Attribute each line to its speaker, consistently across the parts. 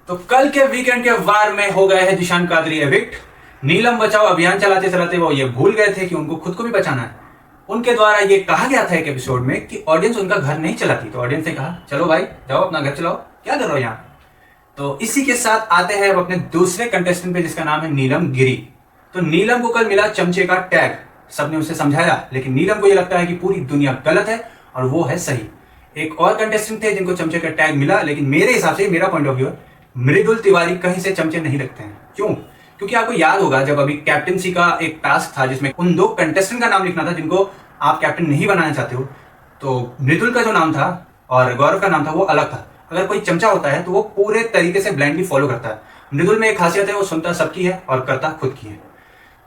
Speaker 1: तो कल के वीकेंड के वार में हो गए हैं जिशान कादरी एविक्ट। नीलम बचाओ अभियान चलाते चलाते वो ये भूल गए थे कि उनको खुद को भी बचाना है। उनके द्वारा ये कहा गया था एक एपिसोड में कि ऑडियंस उनका घर नहीं चलाती, तो ऑडियंस ने कहा चलो भाई जाओ अपना घर चलाओ, क्या कर रहे हो यहाँ। तो इसी के साथ आते हैं अब अपने दूसरे कंटेस्टेंट पे जिसका नाम है नीलम गिरी। तो नीलम को कल मिला चमचे का टैग। सबने उसे समझाया लेकिन नीलम को यह लगता है कि पूरी दुनिया गलत है और वो है सही। एक और कंटेस्टेंट थे जिनको चमचे का टैग मिला, लेकिन मेरे हिसाब से, मेरा पॉइंट ऑफ व्यू, मृदुल तिवारी कहीं से चमचे नहीं लगते हैं। क्यों? क्योंकि आपको याद होगा जब अभी कैप्टनसी का एक टास्क था जिसमें उन दो कंटेस्टेंट का नाम लिखना था जिनको आप कैप्टन नहीं बनाना चाहते हो, तो मृदुल का जो नाम था और गौरव का नाम था वो अलग था। अगर कोई चमचा होता है तो वो पूरे तरीके से ब्लाइंडली फॉलो करता है। मृदुल में एक खासियत है, वो सुनता सबकी है और करता खुद की है।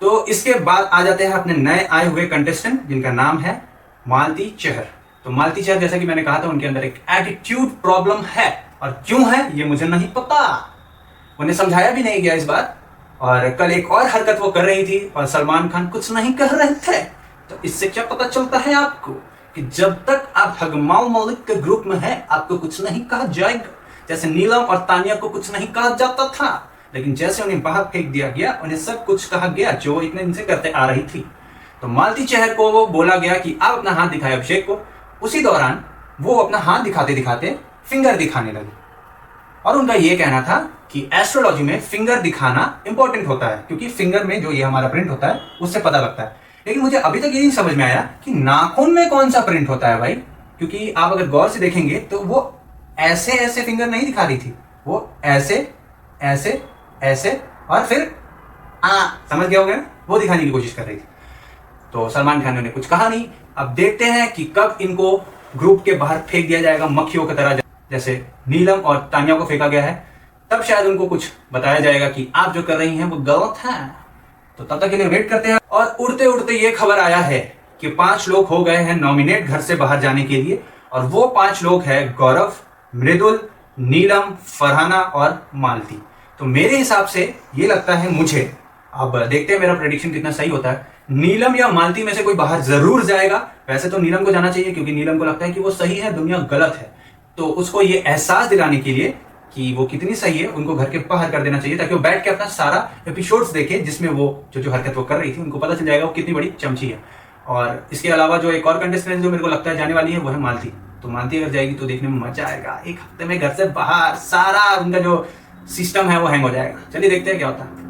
Speaker 1: तो इसके बाद आ जाते हैं अपने नए आए हुए कंटेस्टेंट जिनका नाम है मालती चहर। तो मालती चहर, जैसा कि मैंने कहा था, उनके अंदर एक एटीट्यूड प्रॉब्लम है, और क्यों है ये मुझे नहीं पता, उन्हें समझाया भी नहीं गया इस बार। और कल एक और हरकत वो कर रही थी और सलमान खान कुछ नहीं कह रहे थे। तो इससे क्या पता चलता है आपको कि जब तक आप हगमाल मलिक के ग्रुप में हैं आपको कुछ नहीं कहा जाएगा। जैसे नीलम और तानिया को कुछ नहीं कहा जाता था, लेकिन जैसे उन्हें बाहर फेंक दिया गया उन्हें सब कुछ कहा गया जो वो इतने दिन से करते आ रही थी। तो मालती चहर को वो बोला गया कि आप अपना हाथ दिखाए अभिषेक को। उसी दौरान वो अपना हाथ दिखाते दिखाते फिंगर दिखाने लगे और उनका ये कहना था कि एस्ट्रोलॉजी में फिंगर दिखाना इंपॉर्टेंट होता है, क्योंकि फिंगर में जो ये हमारा प्रिंट होता है उससे पता लगता है। लेकिन मुझे अभी तक ये नहीं समझ में आया कि नाखून में कौन सा प्रिंट होता है भाई, क्योंकि आप अगर गौर से देखेंगे तो वो ऐसे ऐसे फिंगर नहीं दिखा रही थी, वो ऐसे ऐसे ऐसे और फिर समझ गया होगा, वो दिखाने की कोशिश कर रही थी। तो सलमान खान ने उन्हें कुछ कहा नहीं। अब देखते हैं कि कब इनको ग्रुप के बाहर फेंक दिया जाएगा मक्खियों की तरह, जैसे नीलम और तानिया को फेंका गया है। तब शायद उनको कुछ बताया जाएगा कि आप जो कर रही हैं वो गलत है। तो तब तक के लिए वेट करते हैं। और उड़ते उड़ते ये खबर आया है कि 5 लोग हो गए हैं नॉमिनेट घर से बाहर जाने के लिए, और वो 5 लोग हैं गौरव, मृदुल, नीलम, फरहाना और मालती। तो मेरे हिसाब से ये लगता है मुझे, अब देखते हैं मेरा प्रेडिक्शन कितना सही होता है, नीलम या मालती में से कोई बाहर जरूर जाएगा। वैसे तो नीलम को जाना चाहिए क्योंकि नीलम को लगता है कि वो सही है, दुनिया गलत है। तो उसको ये एहसास दिलाने के लिए कि वो कितनी सही है उनको घर के बाहर कर देना चाहिए, ताकि वो बैठ के अपना सारा एपिसोड्स देखे जिसमें वो जो हरकत वो कर रही थी उनको पता चल जाएगा वो कितनी बड़ी चमची है। और इसके अलावा जो एक और कंटेस्टेंट जो मेरे को लगता है जाने वाली है वो है मालती। तो मालती अगर जाएगी तो देखने में मजा आएगा। एक हफ्ते में घर से बाहर सारा उनका जो सिस्टम है वो हैंग हो जाएगा। चलिए देखते हैं क्या होता है।